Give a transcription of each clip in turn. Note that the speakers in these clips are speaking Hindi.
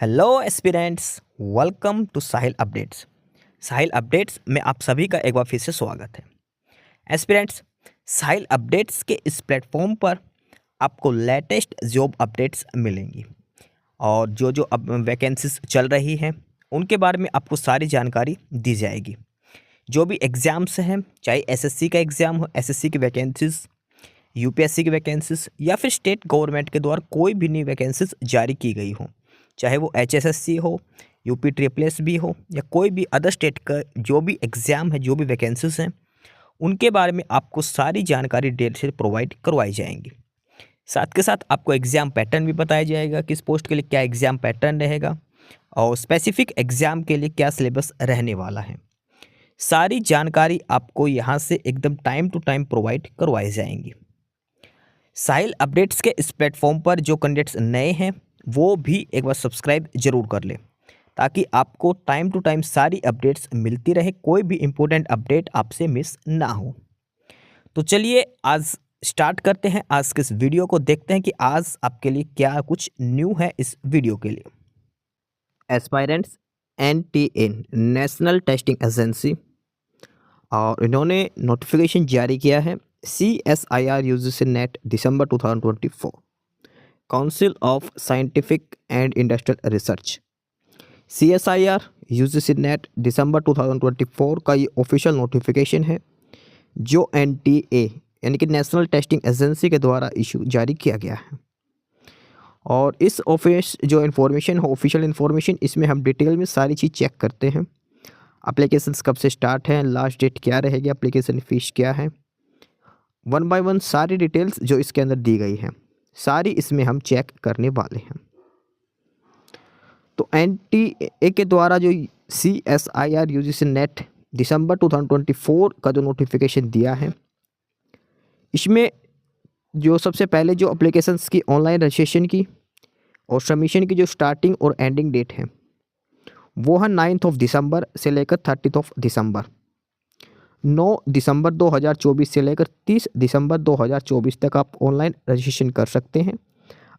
Hello aspirants, welcome to Sahil updates. Sahil updates में आप सभी का एक बार फिर से स्वागत है। एस्पिरेंट्स, साहिल अपडेट्स के इस प्लेटफॉर्म पर आपको लेटेस्ट जॉब अपडेट्स मिलेंगी और जो जो अब वैकेंसीज चल रही हैं उनके बारे में आपको सारी जानकारी दी जाएगी। जो भी एग्ज़ाम्स हैं, चाहे एसएससी का एग्ज़ाम हो, एसएससी की वैकेंसीज, यूपीएससी की वैकेंसीज या फिर स्टेट गवर्नमेंट के द्वारा कोई भी नई वैकेंसीज जारी की गई हो, चाहे वो एचएसएससी हो, यूपी ट्रिपल एस भी हो या कोई भी अदर स्टेट का जो भी एग्ज़ाम है, जो भी वैकेंसीज हैं, उनके बारे में आपको सारी जानकारी डिटेल से प्रोवाइड करवाई जाएंगी। साथ के साथ आपको एग्ज़ाम पैटर्न भी बताया जाएगा, किस पोस्ट के लिए क्या एग्ज़ाम पैटर्न रहेगा और स्पेसिफिक एग्ज़ाम के लिए क्या सिलेबस रहने वाला है। सारी जानकारी आपको यहाँ से एकदम टाइम टू टाइम प्रोवाइड करवाई जाएंगी। साहिल अपडेट्स के इस प्लेटफॉर्म पर जो कैंडिडेट्स नए हैं वो भी एक बार सब्सक्राइब जरूर कर लें ताकि आपको टाइम टू टाइम सारी अपडेट्स मिलती रहे, कोई भी इम्पोर्टेंट अपडेट आपसे मिस ना हो। तो चलिए आज स्टार्ट करते हैं आज के इस वीडियो को, देखते हैं कि आज आपके लिए क्या कुछ न्यू है इस वीडियो के लिए। Aspirants NTA national testing agency और इन्होंने नोटिफिकेशन जारी किया है CSIR UGC NET December 2024, council of scientific and industrial research. CSIR UGC NET December 2024 का ये ऑफिशियल नोटिफिकेशन है जो NTA यानी कि नेशनल टेस्टिंग एजेंसी के द्वारा इशू जारी किया गया है। और इस ऑफिस जो इन्फॉर्मेशन है, ऑफिशियल इन्फॉर्मेशन, इसमें हम डिटेल में सारी चीज़ चेक करते हैं। एप्लीकेशंस कब से स्टार्ट हैं, लास्ट डेट क्या रहेगी, एप्लीकेशन फ़ीस क्या है, वन बाय वन सारी डिटेल्स जो इसके अंदर दी गई हैं सारी इसमें हम चेक करने वाले हैं। तो NTA के द्वारा जो CSIR यूजीसी नेट दिसंबर 2024 का जो नोटिफिकेशन दिया है, इसमें जो सबसे पहले जो एप्लीकेशंस की ऑनलाइन रजिस्ट्रेशन की और सबमिशन की जो स्टार्टिंग और एंडिंग डेट है वो है 9 दिसंबर से लेकर 30 दिसंबर। 9 दिसंबर 2024 से लेकर 30 दिसंबर 2024 तक आप ऑनलाइन रजिस्ट्रेशन कर सकते हैं,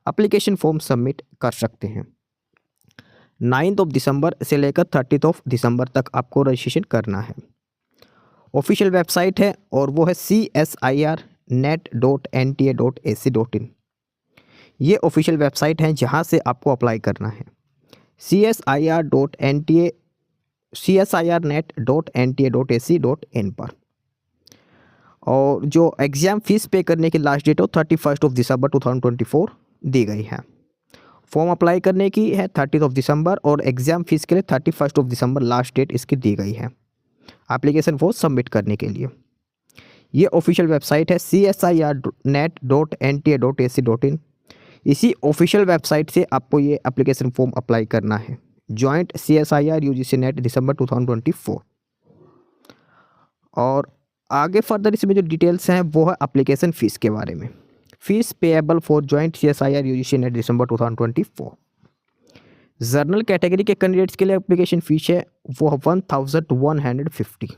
एप्लीकेशन फॉर्म सबमिट कर सकते हैं। 9 दिसंबर से लेकर 30 दिसंबर तक आपको रजिस्ट्रेशन करना है। ऑफिशियल वेबसाइट है और वो है csirnet.nta.ac.in। ये ऑफिशियल वेबसाइट है जहाँ से आपको अप्लाई करना है, csirnet.nta.ac.in पर। और जो एग्ज़ाम फ़ीस पे करने की लास्ट डेट हो 31 दिसंबर 2024 दी गई है। फॉर्म अप्लाई करने की है 30 दिसंबर और एग्ज़ाम फ़ीस के लिए 31 दिसंबर लास्ट डेट इसकी दी गई है एप्लीकेशन फॉर्म सबमिट करने के लिए। ये ऑफिशियल वेबसाइट है csirnet.nta.ac.in। इसी ऑफिशियल वेबसाइट से आपको ये एप्लीकेशन फॉर्म अप्लाई करना है, joint CSIR UGC NET December 2024। और आगे फर्दर इसमें जो डिटेल्स हैं वो है एप्लीकेशन फ़ीस के बारे में। Fees payable for joint CSIR UGC NET December 2024। General category के कैंडिडेट्स के लिए एप्लीकेशन फ़ीस है वो 1150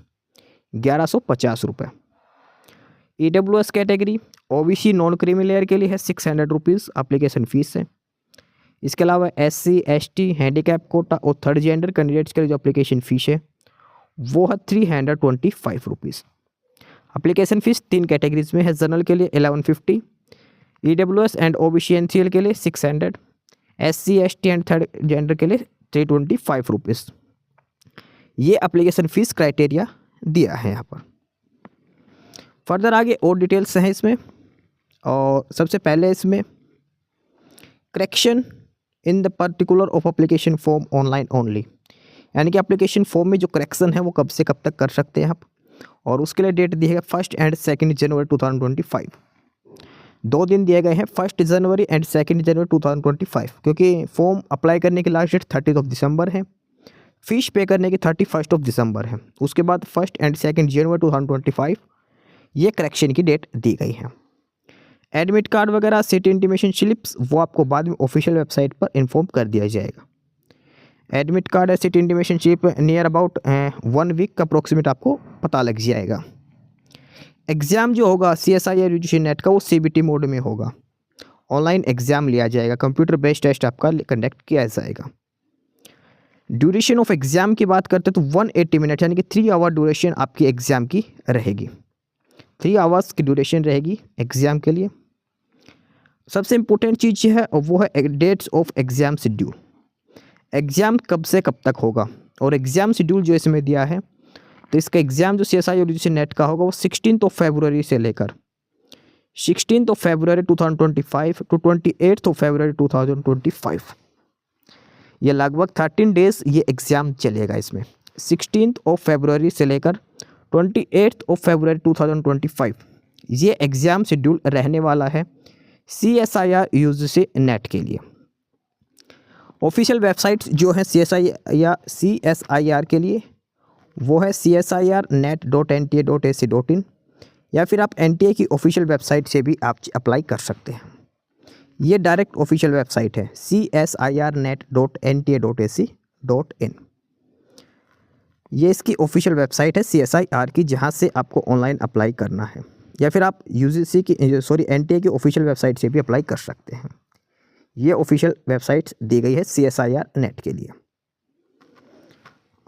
1150 रुपये। EWS category OBC non creamy layer के लिए है 600 रुपीज़ एप्लीकेशन फ़ीस है। इसके अलावा SC ST हैंडीकैप कोटा और थर्ड जेंडर कैंडिडेट्स के लिए जो एप्लीकेशन फ़ीस है वो है 325 रुपीज़। एप्लीकेशन फ़ीस 3 कैटेगरीज में है, जनरल के लिए 1150, EWS एंड OBC NCL के लिए 600, SC ST and third gender के लिए 325 रुपीज़। ये एप्लीकेशन फ़ीस क्राइटेरिया दिया है यहाँ पर। फर्दर आगे और डिटेल्स हैं इसमें। और सबसे पहले इसमें correction in the particular of application form online only, यानी कि एप्लीकेशन फॉर्म में जो करेक्शन है वो कब से कब तक कर सकते हैं आप, और उसके लिए डेट दी है 1 एंड 2 जनवरी 2025। 2 दिन दिए गए हैं, 1 जनवरी एंड 2 जनवरी 2025, क्योंकि फॉर्म अप्लाई करने की लास्ट डेट 30 दिसंबर है, फीस पे करने की 31 दिसंबर है। उसके बाद 1 एंड 2 जनवरी 2025 ये करेक्शन की डेट दी गई है। एडमिट कार्ड वगैरह सिटी इंटीमेशन स्लिप्स वो आपको बाद में ऑफिशियल वेबसाइट पर इन्फॉर्म कर दिया जाएगा। एडमिट कार्ड या city intimation slip near about 1 week का अप्रोक्सीमेट आपको पता लग जाएगा। एग्ज़ाम जो होगा CSIR यूजीसी नेट का वो CBT मोड में होगा, ऑनलाइन एग्ज़ाम लिया जाएगा, कंप्यूटर बेस्ड टेस्ट आपका कंडक्ट किया जाएगा। ड्यूरेशन ऑफ एग्ज़ाम की बात करते हैं तो 180 मिनट यानी कि 3 आवर ड्यूरेशन आपकी एग्ज़ाम की रहेगी। 3 आवर्स की ड्यूरेशन रहेगी एग्ज़ाम के लिए। सबसे इम्पोर्टेंट चीज़ है वो है dates of exam schedule. Exam कब से कब तक होगा और एग्ज़ाम शेड्यूल जो इसमें दिया है तो इसका एग्ज़ाम जो CSI और UGC नेट का होगा वो 16 फरवरी से लेकर 16 फरवरी 2025 टू 28 फरवरी 2025, ये लगभग 13 डेज़ ये एग्ज़ाम चलेगा। इसमें 16 फरवरी से लेकर 28 फरवरी 2025 ये एग्ज़ाम शेड्यूल रहने वाला है CSIR UGC नेट के लिए। ऑफिशियल वेबसाइट जो है CSI या CSIR के लिए वो है csirnet.nta.ac.in या फिर आप NTA की ऑफिशियल वेबसाइट से भी आप अप्लाई कर सकते हैं। ये डायरेक्ट ऑफिशियल वेबसाइट है csirnet.nta.ac.in। ये इसकी ऑफिशियल वेबसाइट है CSIR की, जहाँ से आपको ऑनलाइन अप्लाई करना है या फिर आप NTA की ऑफिशियल वेबसाइट से भी अप्लाई कर सकते हैं। ये ऑफिशियल वेबसाइट दी गई है CSIR नेट के लिए।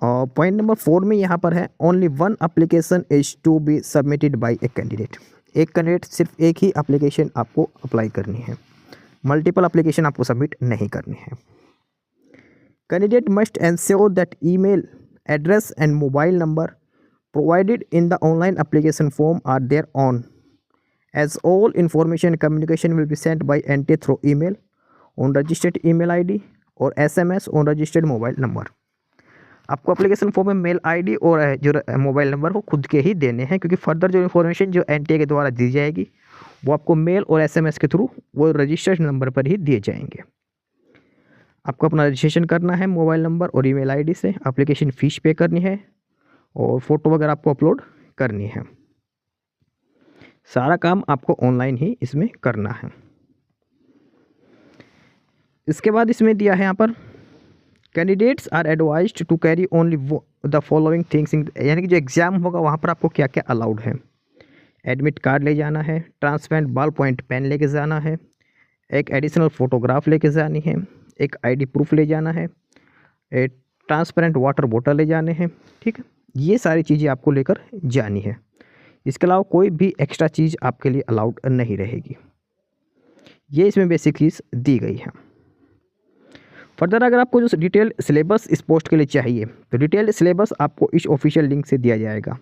और पॉइंट नंबर 4 में यहाँ पर है only one application is to be submitted by a candidate. एक कैंडिडेट सिर्फ एक ही एप्लीकेशन आपको अप्लाई करनी है, मल्टीपल एप्लीकेशन आपको सबमिट नहीं करनी है। Candidate must ensure that email address and mobile number provided in the online application form are there on as all information communication will be sent by NTA through email on registered email ID और SMS on registered mobile number। आपको एप्लीकेशन फॉर्म में मेल ID और जो मोबाइल नंबर वो खुद के ही देने हैं, क्योंकि फर्दर जो इन्फॉर्मेशन जो NTA के द्वारा दी जाएगी वो आपको मेल और SMS के थ्रू वो रजिस्टर्ड नंबर पर ही दिए जाएंगे। आपको अपना रजिस्ट्रेशन करना है मोबाइल नंबर और ईमेल ID से, एप्लीकेशन फ़ीस पे करनी है और फ़ोटो वगैरह आपको अपलोड करनी है। सारा काम आपको ऑनलाइन ही इसमें करना है। इसके बाद इसमें दिया है यहाँ पर candidates are advised to carry only the following things, यानी कि जो एग्ज़ाम होगा वहाँ पर आपको क्या क्या अलाउड है। एडमिट कार्ड ले जाना है, ट्रांसपेरेंट बॉल पॉइंट पेन लेके जाना है, एक एडिशनल फ़ोटोग्राफ लेके जानी है, एक ID प्रूफ ले जाना है, एक ट्रांसपेरेंट वाटर बोतल ले जाने हैं। ठीक है, ये सारी चीज़ें आपको लेकर जानी है। इसके अलावा कोई भी एक्स्ट्रा चीज़ आपके लिए अलाउड नहीं रहेगी। ये इसमें बेसिक चीज़ दी गई है। फर्दर अगर आपको जो डिटेल सिलेबस इस पोस्ट के लिए चाहिए तो डिटेल सिलेबस आपको इस ऑफिशियल लिंक से दिया जाएगा।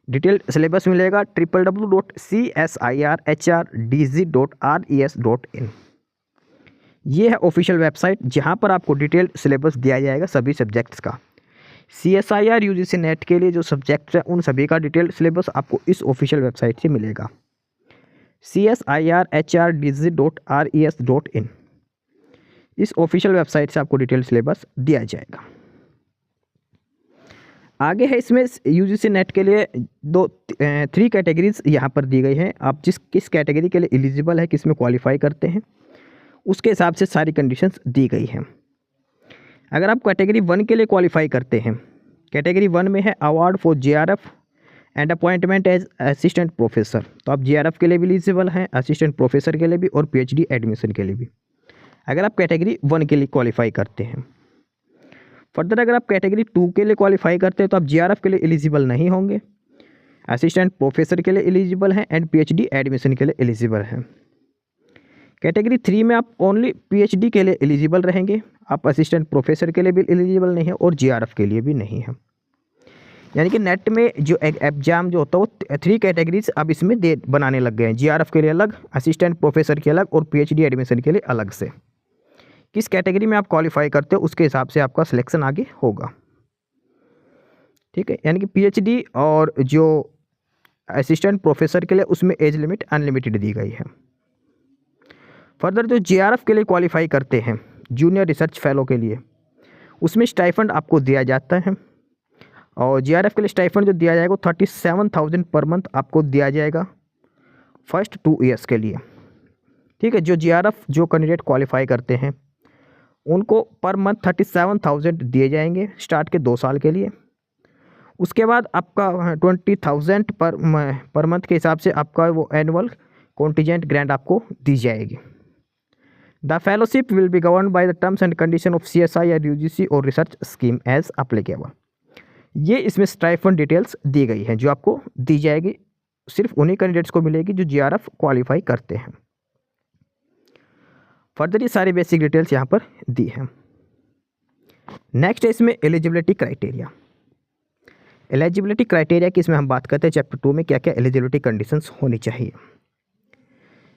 डिटेल सिलेबस मिलेगा www.csirhdg.res.in। ये है ऑफिशियल वेबसाइट जहाँ पर आपको डिटेल सिलेबस दिया जाएगा सभी सब्जेक्ट्स का। CSIR UGC नेट के लिए जो सब्जेक्ट्स हैं उन सभी का डिटेल सिलेबस आपको इस ऑफिशियल वेबसाइट से मिलेगा csirhdg.res.in। इस ऑफिशियल वेबसाइट से आपको डिटेल सिलेबस दिया जाएगा। आगे है इसमें UGC नेट के लिए 3 कैटेगरीज यहाँ पर दी गई हैं। आप किस कैटेगरी के लिए एलिजिबल है, किस में क्वालिफाई करते हैं, उसके हिसाब से सारी कंडीशंस दी गई हैं। अगर आप कैटेगरी 1 के लिए क्वालिफाई करते हैं, कैटेगरी 1 में है award for JRF and appointment as assistant professor, तो आप JRF के लिए भी एलिजिबल हैं, असिस्टेंट प्रोफेसर के लिए भी और PhD एडमिशन के लिए भी, अगर आप कैटेगरी 1 के लिए क्वालिफाई करते हैं। फर्दर अगर आप कैटेगरी 2 के लिए क्वालिफाई करते हैं तो आप JRF के लिए एलिजिबल नहीं होंगे, असिस्टेंट प्रोफेसर के लिए एलिजिबल हैं एंड PhD एडमिशन के लिए एलिजिबल हैं। कैटेगरी 3 में आप ओनली PhD के लिए एलिजिबल रहेंगे, आप असिस्टेंट प्रोफेसर के लिए भी एलिजिबल नहीं है और JRF के लिए भी नहीं है। यानी कि नेट में जो एग्जाम जो होता है वो 3 कैटेगरीज अब इसमें बनाने लग गए हैं, JRF के लिए अलग, असिस्टेंट प्रोफेसर के अलग और PhD एडमिशन के लिए अलग से। किस कैटेगरी में आप क्वालिफाई करते हो उसके हिसाब से आपका सिलेक्शन आगे होगा। ठीक है, यानी कि PhD और जो असिस्टेंट प्रोफेसर के लिए उसमें एज लिमिट अनलिमिटेड दी गई है। फर्दर जो JRF के लिए क्वालिफाई करते हैं, जूनियर रिसर्च फेलो के लिए, उसमें स्टाइफंड आपको दिया जाता है और JRF के लिए स्टाइफंड जो दिया जाएगा वो 37,000 पर मंथ आपको दिया जाएगा फर्स्ट 2 ईयर्स के लिए। ठीक है, जो JRF जो कैंडिडेट क्वालिफाई करते हैं उनको पर मंथ 37,000 दिए जाएंगे स्टार्ट के 2 साल के लिए। उसके बाद आपका 20,000 पर मंथ के हिसाब से आपका वो एनुअल कॉन्टीजेंट ग्रांट आपको दी जाएगी। The fellowship will be govern by the terms and condition of CSI या UGC और रिसर्च स्कीम एज अप्लीकेबल। ये इसमें स्टाइपेंड डिटेल्स दी गई हैं जो आपको दी जाएगी, सिर्फ उन्हीं कैंडिडेट्स को मिलेगी जो GRF क्वालिफाई करते हैं। फर्दर ये सारी बेसिक डिटेल्स यहाँ पर दी हैं। नेक्स्ट है इसमें एलिजिबिलिटी क्राइटेरिया। एलिजिबिलिटी क्राइटेरिया की इसमें हम बात करते हैं चैप्टर 2 में क्या क्या एलिजिबिलिटी कंडीशंस होनी चाहिए।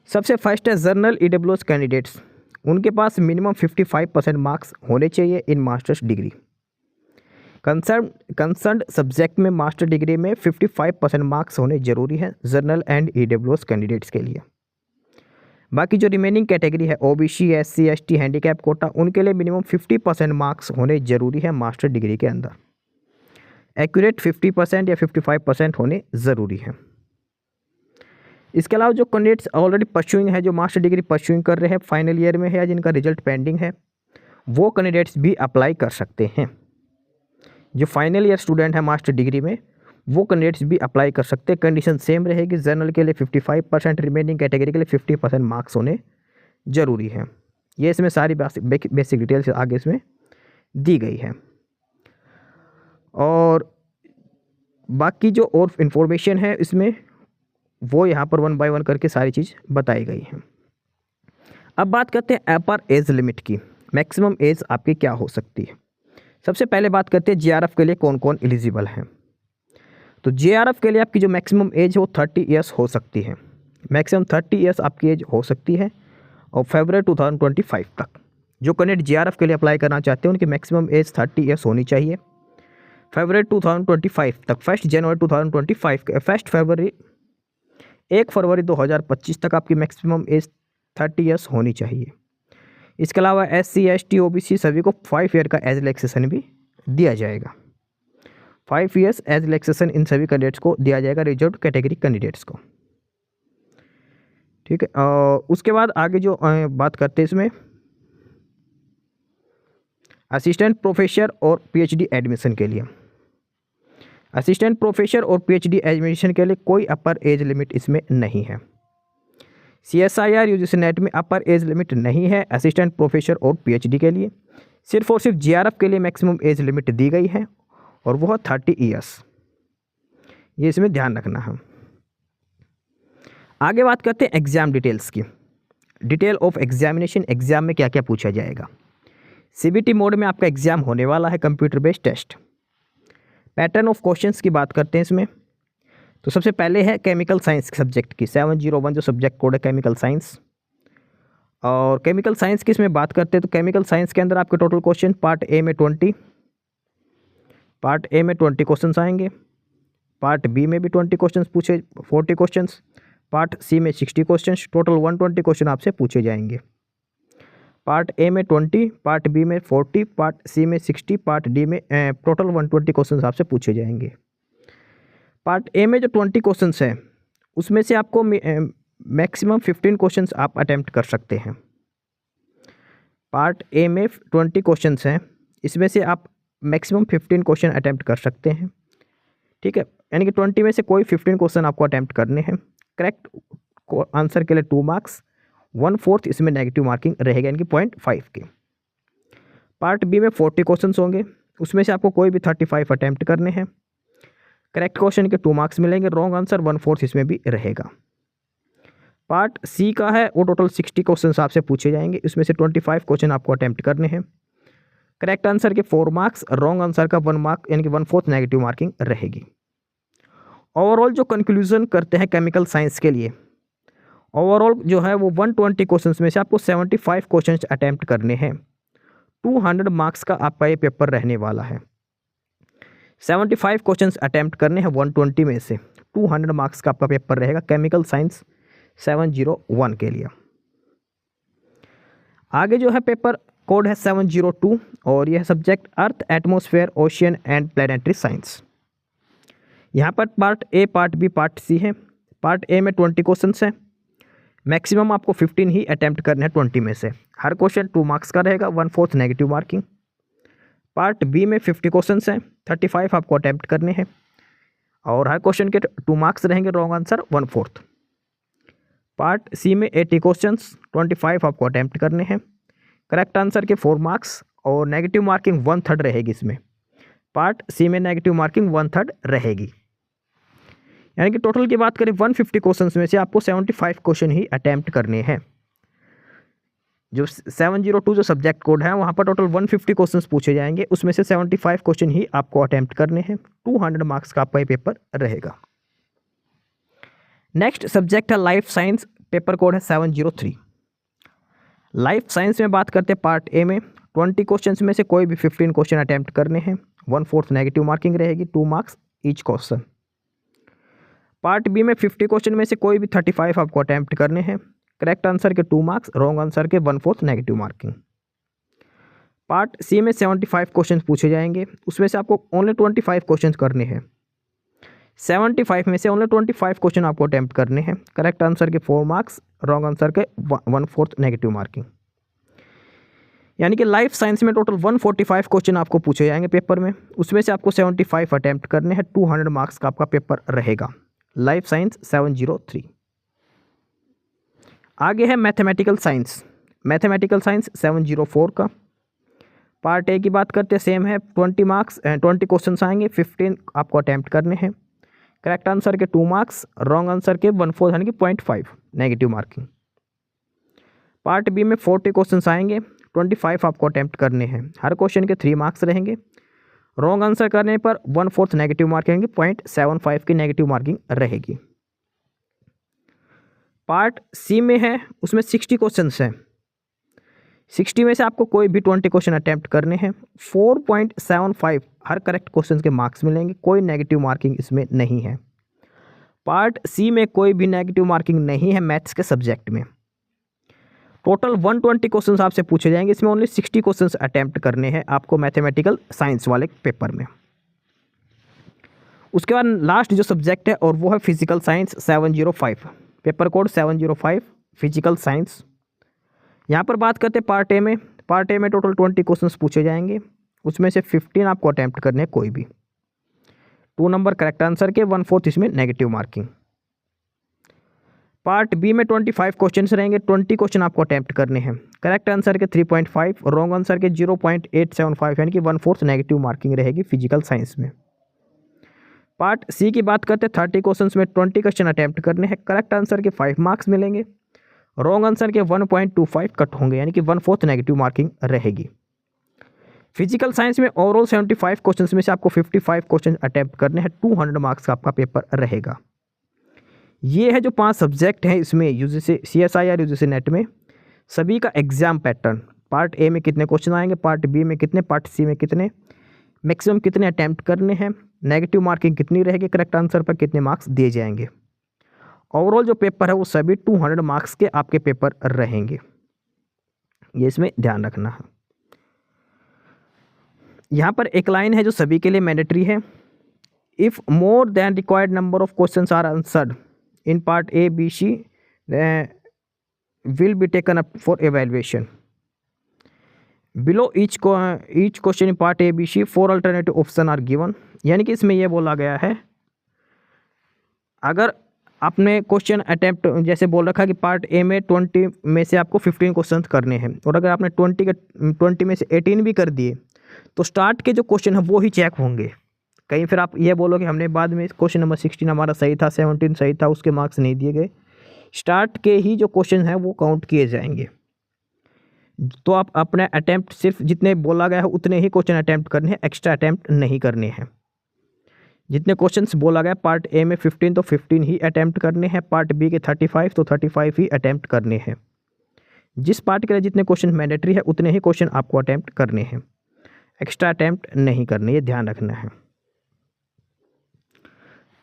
सबसे फर्स्ट है जर्नल EWS कैंडिडेट्स, उनके पास मिनिमम 55% मार्क्स होने चाहिए in masters degree. Concern subject में मास्टर डिग्री में 55% मार्क्स होने जरूरी है जर्नल एंड EWS कैंडिडेट्स के लिए। बाकी जो रिमेनिंग कैटेगरी है OBC, SC, ST, handicap quota, उनके लिए मिनिमम 50% मार्क्स होने जरूरी है मास्टर डिग्री के अंदर। एक्यूरेट 50% या 55% होने ज़रूरी है। इसके अलावा जो कैंडिडेट्स ऑलरेडी परस्यूइंग है, जो मास्टर डिग्री परस्यूइंग कर रहे हैं, फाइनल ईयर में है या जिनका रिजल्ट पेंडिंग है, वो कैंडिडेट्स भी अप्लाई कर सकते हैं। जो फाइनल ईयर स्टूडेंट है मास्टर डिग्री में, वो कैंडिडेट्स भी अप्लाई कर सकते हैं। कंडीशन सेम रहेगी, जर्नल के लिए 55%, रिमेनिंग कैटेगरी के लिए 50% मार्क्स होने ज़रूरी है। ये इसमें सारी बेसिक डिटेल्स आगे इसमें दी गई है। और बाकी जो और इन्फॉर्मेशन है इसमें वो यहाँ पर 1 बाय 1 करके सारी चीज़ बताई गई है। अब बात करते हैं अपर एज लिमिट की, मैक्सिमम एज आपकी क्या हो सकती है। सबसे पहले बात करते हैं GRF के लिए कौन कौन एलिजिबल हैं। तो GRF के लिए आपकी जो मैक्सिमम एज है वो 30 ईयर्स हो सकती है। मैक्सिमम 30 ईयर्स आपकी एज हो सकती है और फरवरी 2025 तक जो कैंडिडेट GRF के लिए अप्लाई करना चाहते हैं उनकी मैक्सिमम एज 30 ईयर्स होनी चाहिए। फरवरी 2025 तक, 1 जनवरी 2025 के 1 फरवरी 2025 तक आपकी मैक्सिमम एज 30 ईयर्स होनी चाहिए। इसके अलावा SC, ST, OBC सभी को 5 ईयर का एज रिलैक्सेशन भी दिया जाएगा। 5 ईयर्स एज रिलैक्सेशन इन सभी कैंडिडेट्स को दिया जाएगा, रिजर्व कैटेगरी कैंडिडेट्स को। ठीक है, उसके बाद आगे जो बात करते हैं इसमें असिस्टेंट प्रोफेसर और PhD एडमिशन के लिए। असिस्टेंट प्रोफेसर और PhD एडमिशन के लिए कोई अपर एज लिमिट इसमें नहीं है। CSI या UGC नेट में अपर एज लिमिट नहीं है असिस्टेंट प्रोफेसर और PhD के लिए। सिर्फ और सिर्फ GRF के लिए मैक्सिमम एज लिमिट दी गई है और वह 30 ईयर्स। ये इसमें ध्यान रखना है। आगे बात करते हैं एग्जाम डिटेल्स की। डिटेल ऑफ एग्जामिनेशन, एग्जाम में क्या क्या पूछा जाएगा। CBT मोड में आपका एग्जाम होने वाला है, computer based test. Pattern of questions की बात करते हैं इसमें। तो सबसे पहले है केमिकल साइंस सब्जेक्ट की 701 जो सब्जेक्ट कोड है केमिकल साइंस। और केमिकल साइंस की इसमें बात करते हैं तो केमिकल साइंस के अंदर आपके टोटल क्वेश्चन पार्ट ए में 20 क्वेश्चन आएंगे। पार्ट बी में भी 20 क्वेश्चन पूछे, 40 क्वेश्चन। पार्ट सी में 60 क्वेश्चन, टोटल 120 क्वेश्चन आपसे पूछे जाएंगे। पार्ट ए में 20, पार्ट बी में 40, पार्ट सी में 60, पार्ट डी में टोटल 120 क्वेश्चन आपसे पूछे जाएंगे। पार्ट ए में जो 20 क्वेश्चन हैं उसमें से आपको मैक्सिमम 15 क्वेश्चन आप अटैम्प्ट कर सकते हैं। पार्ट ए में 20 क्वेश्चन हैं, इसमें से आप मैक्सिमम 15 क्वेश्चन अटैम्प्ट कर सकते हैं। ठीक है, यानी कि 20 में से कोई 15 क्वेश्चन आपको अटैम्प्ट करने हैं। करेक्ट आंसर के लिए 2 मार्क्स, 1/4 इसमें नेगेटिव मार्किंग रहेगा, यानी कि 0.5 के। पार्ट बी में 40 क्वेश्चन होंगे, उसमें से आपको कोई भी 35 अटैम्प्ट करने हैं। करेक्ट क्वेश्चन के 2 मार्क्स मिलेंगे, रॉन्ग आंसर 1/4 इसमें भी रहेगा। पार्ट सी का है वो टोटल 60 क्वेश्चन आपसे पूछे जाएंगे, इसमें से 25 क्वेश्चन आपको अटैम्प्ट करने हैं। करेक्ट आंसर के 4 मार्क्स, रॉन्ग आंसर का 1 मार्क, यानी कि 1/4 नेगेटिव मार्किंग रहेगी। ओवरऑल जो कंक्लूजन करते हैं केमिकल साइंस के लिए, ओवरऑल जो है वो 120 क्वेश्चंस में से आपको 75 क्वेश्चंस अटैम्प्ट करने हैं। 200 मार्क्स का आपका ये पेपर रहने वाला है। 75 क्वेश्चंस अटैम्प्ट करने हैं 120 में से, 200 मार्क्स का आपका पेपर रहेगा केमिकल साइंस 701 के लिए। आगे जो है पेपर कोड है 702 और यह subject earth, atmosphere, ocean and planetary science. यहाँ पर part A, part B, part C है। पार्ट ए में 20 क्वेश्चन हैं, मैक्सिमम आपको 15 ही अटैम्प्ट करने हैं 20 में से। हर क्वेश्चन 2 मार्क्स का रहेगा, 1/4 नेगेटिव मार्किंग। पार्ट बी में 50 क्वेश्चन हैं, 35 आपको अटैम्प्ट करने हैं और हर क्वेश्चन के 2 मार्क्स रहेंगे, रॉन्ग आंसर 1/4। पार्ट सी में 80 क्वेश्चंस, 25 आपको अटैम्प्ट करने हैं। करेक्ट आंसर के 4 मार्क्स और नेगेटिव मार्किंग 1/3 रहेगी इसमें। पार्ट सी में नेगेटिव मार्किंग 1/3 रहेगी। यानी कि टोटल की बात करें 150 क्वेश्चंस में से आपको 75 क्वेश्चन ही अटैम्प्ट करने हैं। जो 702 जो सब्जेक्ट कोड है वहाँ पर टोटल 150 क्वेश्चंस पूछे जाएंगे, उसमें से 75 क्वेश्चन ही आपको अटैम्प्ट करने हैं। 200 मार्क्स का आपका ये पेपर रहेगा। नेक्स्ट सब्जेक्ट है लाइफ साइंस, पेपर कोड है 703। लाइफ साइंस में बात करते हैं पार्ट ए में 20 क्वेश्चंस में से कोई भी 15 क्वेश्चन अटैम्प्ट करने हैं। 1/4 नेगेटिव मार्किंग रहेगी, 2 marks each question. Part B में 50 क्वेश्चन में से कोई भी 35 आपको अटैम्प्ट करने हैं। करेक्ट आंसर के 2 मार्क्स, रॉन्ग आंसर के 1/4 नेगेटिव मार्किंग। पार्ट सी में 75 क्वेश्चन पूछे जाएंगे, उसमें से आपको ओनली 25 क्वेश्चन करने हैं। 75 में से ओनली 25 क्वेश्चन आपको अटैम्प्ट करने हैं। करेक्ट आंसर के 4 मार्क्स, रॉन्ग आंसर के 1/4 नेगेटिव मार्किंग। यानी कि लाइफ साइंस में टोटल 145 क्वेश्चन आपको पूछे जाएंगे पेपर में, उसमें से आपको 75 अटैम्प्ट करने हैं। 200 मार्क्स का आपका पेपर रहेगा। Life science 703। आगे है मैथमेटिकल साइंस। मैथमेटिकल साइंस 704 का पार्ट ए की बात करते हैं, सेम है। 20 मार्क्स 20 क्वेश्चन आएंगे, 15 आपको अटैम्प्ट करने हैं। करेक्ट आंसर के 2 मार्क्स, रॉन्ग आंसर के 1/4 यानी कि 0.5 नेगेटिव मार्किंग। पार्ट बी में 40 क्वेश्चन आएंगे, 25 आपको अटैम्प्ट करने हैं। हर क्वेश्चन के 3 मार्क्स रहेंगे। रॉन्ग आंसर करने पर 1/4 नेगेटिव मार्किंग, 0.75 की नेगेटिव मार्किंग रहेगी। पार्ट सी में है, उसमें 60 क्वेश्चन हैं। 60 में से आपको कोई भी 20 क्वेश्चन अटैम्प्ट करने हैं। 4.75 हर करेक्ट क्वेश्चन के मार्क्स मिलेंगे, कोई नेगेटिव मार्किंग इसमें नहीं है। पार्ट सी में कोई भी नेगेटिव मार्किंग नहीं है मैथ्स के सब्जेक्ट में। टोटल 120 क्वेश्चन आपसे पूछे जाएंगे, इसमें ओनली 60 क्वेश्चन अटैम्प्ट करने हैं आपको मैथमेटिकल साइंस वाले पेपर में। उसके बाद लास्ट जो सब्जेक्ट है और वो है physical science 705, paper code 705 physical science. यहाँ पर बात करते हैं पार्ट ए में। पार्ट ए में टोटल 20 क्वेश्चंस पूछे जाएंगे, उसमें से 15 आपको अटैम्प्ट करने हैं कोई भी। 2 नंबर करेक्ट आंसर के, 1/4 इसमें नेगेटिव मार्किंग। पार्ट बी में 25 क्वेश्चंस रहेंगे, 20 क्वेश्चन आपको अटैम्प्ट करने हैं। करेक्ट आंसर के 3.5, रॉन्ग आंसर के 0.875 यानी कि 1/4 नेगेटिव मार्किंग रहेगी फिजिकल साइंस में। पार्ट सी की बात करते हैं, 30 क्वेश्चंस में 20 क्वेश्चन अटैम्प्ट करने हैं। करेक्ट आंसर के 5 मार्क्स मिलेंगे, रॉन्ग आंसर के 1.25 कट होंगे यानी कि 1/4 नेगेटिव मार्किंग रहेगी। फिजिकल साइंस में ओवरऑल 75 क्वेश्चंस में से आपको 55 क्वेश्चन अटैम्प्ट करने हैं। 200 मार्क्स का आपका पेपर रहेगा। ये है जो 5 सब्जेक्ट हैं इसमें यूजीसी CSIR यूजीसी नेट में सभी का एग्जाम पैटर्न। पार्ट ए में कितने क्वेश्चन आएंगे, पार्ट बी में कितने, पार्ट सी में कितने, मैक्सिमम कितने अटैम्प्ट करने हैं, नेगेटिव मार्किंग कितनी रहेगी, करेक्ट आंसर पर कितने मार्क्स दिए जाएंगे। ओवरऑल जो पेपर है वो सभी 200 मार्क्स के आपके पेपर रहेंगे, ये इसमें ध्यान रखना है। यहाँ पर एक लाइन है जो सभी के लिए मैंडेटरी है। If more than required number of questions are answered in part A B C will be taken up for evaluation below each question in part A B C 4 alternative option are given. यानी कि इसमें यह बोला गया है, अगर आपने क्वेश्चन अटैम्प्ट जैसे बोल रखा है कि पार्ट ए में 20 में से आपको 15 क्वेश्चन करने हैं, और अगर आपने 20 में से 18 भी कर दिए तो स्टार्ट के जो क्वेश्चन है वो ही चेक होंगे। कहीं फिर आप ये बोलो कि हमने बाद में क्वेश्चन नंबर 16 हमारा सही था, 17 सही था, उसके मार्क्स नहीं दिए गए। स्टार्ट के ही जो क्वेश्चन हैं वो काउंट किए जाएंगे। तो आप अपने अटैम्प्ट सिर्फ जितने बोला गया है उतने ही क्वेश्चन अटैम्प्ट करने हैं, एक्स्ट्रा अटैम्प्ट नहीं करने हैं। जितने क्वेश्चंस बोला गया पार्ट ए में 15 तो 15 ही अटैम्प्ट करने हैं, पार्ट बी के 35 तो 35 ही अटैम्प्ट करने हैं। जिस पार्ट के लिए जितने क्वेश्चन मैंडेटरी है उतने ही क्वेश्चन आपको अटैम्प्ट करने हैं, एक्स्ट्रा अटैम्प्ट नहीं करने, ये ध्यान रखना है।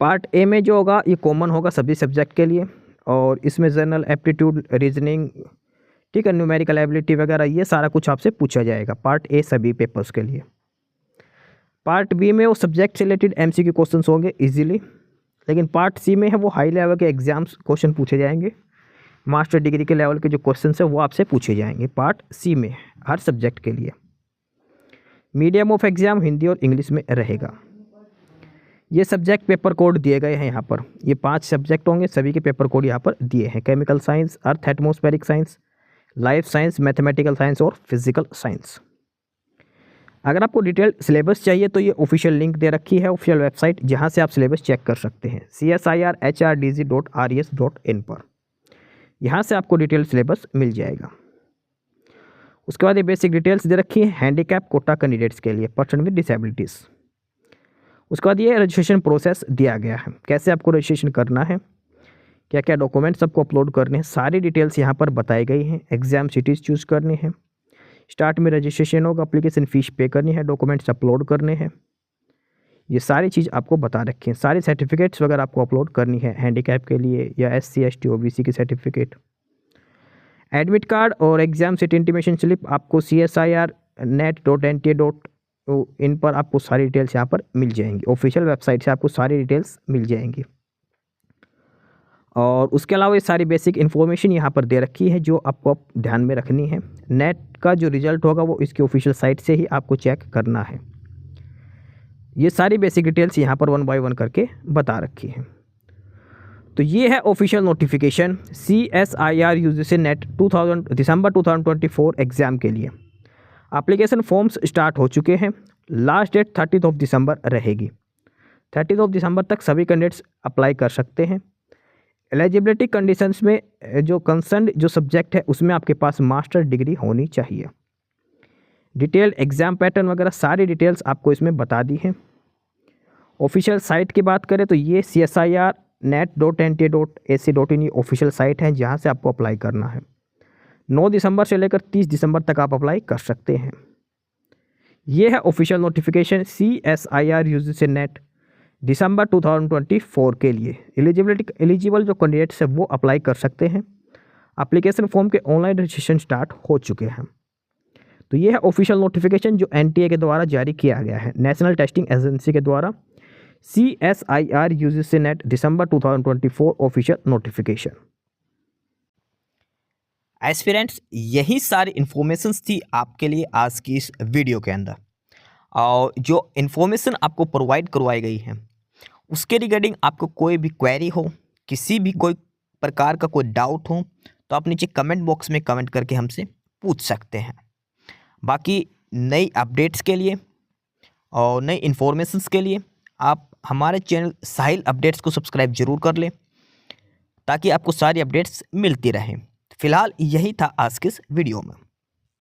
पार्ट ए में जो होगा ये कॉमन होगा सभी सब्जेक्ट के लिए, और इसमें जनरल एप्टीट्यूड, रीजनिंग, ठीक है, न्यूमेरिकल एबिलिटी वगैरह ये सारा कुछ आपसे पूछा जाएगा पार्ट ए सभी पेपर्स के लिए। पार्ट बी में वो सब्जेक्ट से रिलेटेड MCQ क्वेश्चंस होंगे इजीली, लेकिन पार्ट सी में है वो हाई लेवल के एग्जाम्स क्वेश्चन पूछे जाएंगे। मास्टर डिग्री के लेवल के जो क्वेश्चंस है वो आपसे पूछे जाएंगे पार्ट सी में हर सब्जेक्ट के लिए। मीडियम ऑफ एग्जाम हिंदी और इंग्लिश में रहेगा। ये सब्जेक्ट पेपर कोड दिए गए हैं यहाँ पर, ये 5 सब्जेक्ट होंगे, सभी के पेपर कोड यहाँ पर दिए हैं। Chemical science, earth atmospheric science, life science, mathematical science और फिजिकल साइंस। अगर आपको डिटेल सिलेबस चाहिए तो ये ऑफिशियल लिंक दे रखी है, ऑफिशियल वेबसाइट, जहाँ से आप सिलेबस चेक कर सकते हैं, csirhdg.res.in पर। यहाँ से आपको डिटेल सिलेबस मिल जाएगा। उसके बाद ये बेसिक डिटेल्स दे रखी है हैंडीकैप कोटा कैंडिडेट्स के लिए, पर्सन विद डिसेबिलिटीज़। उसके बाद ये रजिस्ट्रेशन प्रोसेस दिया गया है, कैसे आपको रजिस्ट्रेशन करना है, क्या क्या डॉक्यूमेंट्स आपको अपलोड करने हैं, सारी डिटेल्स यहाँ पर बताई गई हैं। एग्ज़ाम सिटीज़ चूज़ करने हैं, स्टार्ट में रजिस्ट्रेशन होगा, एप्लीकेशन फ़ीस पे करनी है, डॉक्यूमेंट्स अपलोड करने हैं, ये सारी चीज़ आपको बता रखी हैं। सारी सर्टिफिकेट्स वगैरह आपको अपलोड करनी है हैंडीकैप के लिए या SC ST OBC की सर्टिफिकेट। एडमिट कार्ड और एग्ज़ाम सीट इंटीमेशन स्लिप आपको csirnet.nta.in पर आपको सारी डिटेल्स यहाँ पर मिल जाएंगी, ऑफिशियल वेबसाइट से आपको सारी डिटेल्स मिल जाएंगी। और उसके अलावा ये सारी बेसिक इन्फॉर्मेशन यहाँ पर दे रखी है जो आपको ध्यान में रखनी है। नेट का जो रिज़ल्ट होगा वो इसकी ऑफिशियल साइट से ही आपको चेक करना है। ये सारी बेसिक डिटेल्स यहाँ पर 1 बाय 1 करके बता रखी है। तो ये है official notification CSIR UGC NET December 2024 exam के लिए। एप्लीकेशन फॉर्म्स स्टार्ट हो चुके हैं, लास्ट डेट 30 दिसंबर रहेगी। 30 दिसंबर तक सभी कैंडिडेट्स अप्लाई कर सकते हैं। एलिजिबिलिटी कंडीशंस में जो कंसर्न जो सब्जेक्ट है उसमें आपके पास मास्टर डिग्री होनी चाहिए। डिटेल एग्ज़ाम पैटर्न वगैरह सारी डिटेल्स आपको इसमें बता दी हैं। ऑफिशियल साइट की बात करें तो ये csirnet.nta.ac.in ये ऑफिशियल साइट है जहाँ से आपको अप्लाई करना है। 9 दिसंबर से लेकर 30 दिसंबर तक आप अप्लाई कर सकते हैं। ये है official notification CSIR UGC NET December 2024 के लिए। एलिजिबल जो कैंडिडेट्स हैं वो अप्लाई कर सकते हैं। एप्लीकेशन फॉर्म के ऑनलाइन रजिस्ट्रेशन स्टार्ट हो चुके हैं। तो ये है ऑफिशियल नोटिफिकेशन जो NTA के द्वारा जारी किया गया है, नेशनल टेस्टिंग एजेंसी के द्वारा। CSIR UGC NET December 2024 official notification. Aspirants, यही सारी इन्फॉर्मेशंस थी आपके लिए आज की इस वीडियो के अंदर। और जो इन्फॉर्मेशन आपको प्रोवाइड करवाई गई है उसके रिगार्डिंग आपको कोई भी क्वेरी हो, किसी भी कोई प्रकार का कोई डाउट हो तो आप नीचे कमेंट बॉक्स में कमेंट करके हमसे पूछ सकते हैं। बाकी नई अपडेट्स के लिए और नई इन्फॉर्मेशंस के लिए आप हमारे चैनल साहिल अपडेट्स को सब्सक्राइब जरूर कर लें ताकि आपको सारी अपडेट्स मिलती रहें। फिलहाल यही था आज के इस वीडियो में।